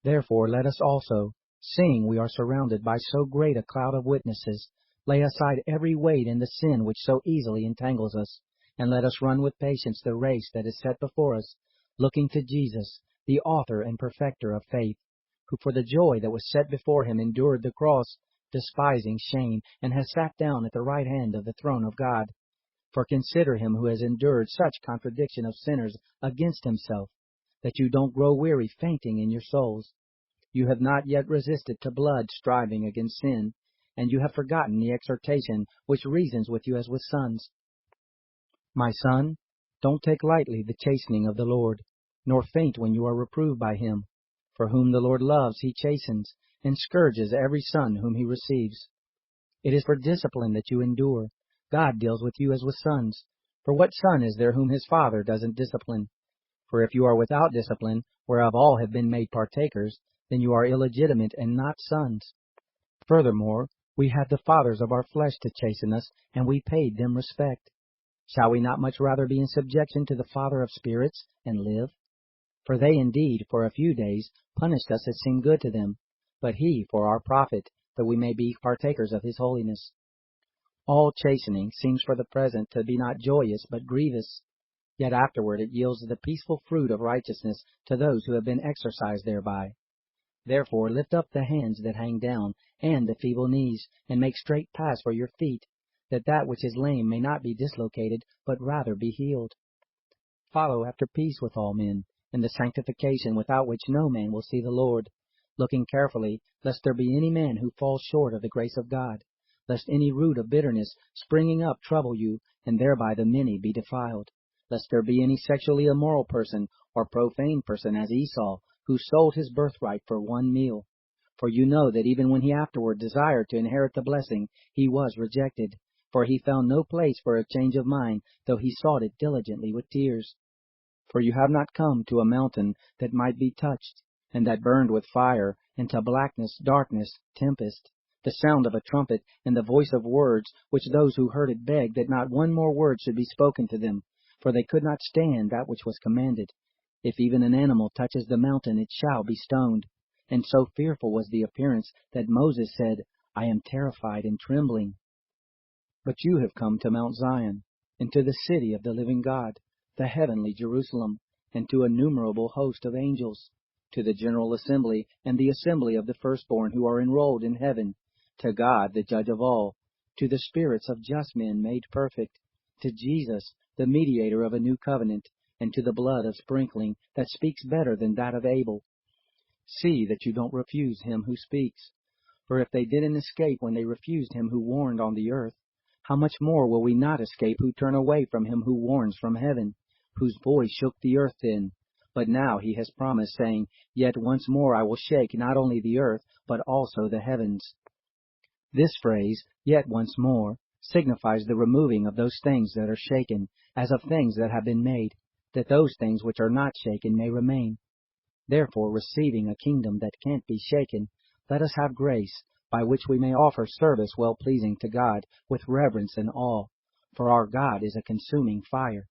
Therefore let us also, seeing we are surrounded by so great a cloud of witnesses, lay aside every weight and the sin which so easily entangles us, and let us run with patience the race that is set before us, looking to Jesus, the author and perfecter of faith, who for the joy that was set before him endured the cross, despising shame, and has sat down at the right hand of the throne of God. For consider him who has endured such contradiction of sinners against himself, that you don't grow weary fainting in your souls. You have not yet resisted to blood, striving against sin, and you have forgotten the exhortation which reasons with you as with sons. My son, don't take lightly the chastening of the Lord, nor faint when you are reproved by him. For whom the Lord loves he chastens, and scourges every son whom he receives. It is for discipline that you endure. God deals with you as with sons. For what son is there whom his father doesn't discipline? For if you are without discipline, whereof all have been made partakers, then you are illegitimate and not sons. Furthermore, we had the fathers of our flesh to chasten us, and we paid them respect. Shall we not much rather be in subjection to the Father of spirits, and live? For they indeed for a few days punished us as seemed good to them, but he for our profit, that we may be partakers of his holiness. All chastening seems for the present to be not joyous but grievous, yet afterward it yields the peaceful fruit of righteousness to those who have been exercised thereby. Therefore lift up the hands that hang down, and the feeble knees, and make straight paths for your feet, that that which is lame may not be dislocated, but rather be healed. Follow after peace with all men, and the sanctification without which no man will see the Lord, looking carefully, lest there be any man who falls short of the grace of God, lest any root of bitterness springing up trouble you, and thereby the many be defiled, lest there be any sexually immoral person, or profane person as Esau, who sold his birthright for one meal. For you know that even when he afterward desired to inherit the blessing, he was rejected, for he found no place for a change of mind, though he sought it diligently with tears. For you have not come to a mountain that might be touched, and that burned with fire, and to blackness, darkness, tempest, the sound of a trumpet, and the voice of words, which those who heard it begged that not one more word should be spoken to them, for they could not stand that which was commanded. If even an animal touches the mountain, it shall be stoned. And so fearful was the appearance that Moses said, I am terrified and trembling. But you have come to Mount Zion, and to the city of the living God, the heavenly Jerusalem, and to a numerable host of angels, to the general assembly and the assembly of the firstborn who are enrolled in heaven, to God the judge of all, to the spirits of just men made perfect, to Jesus, the mediator of a new covenant, and to the blood of sprinkling that speaks better than that of Abel. See that you don't refuse him who speaks. For if they didn't escape when they refused him who warned on the earth, how much more will we not escape who turn away from him who warns from heaven, whose voice shook the earth then? But now he has promised, saying, Yet once more I will shake not only the earth, but also the heavens. This phrase, yet once more, signifies the removing of those things that are shaken, as of things that have been made, that those things which are not shaken may remain. Therefore, receiving a kingdom that can't be shaken, let us have grace, by which we may offer service well-pleasing to God, with reverence and awe. For our God is a consuming fire.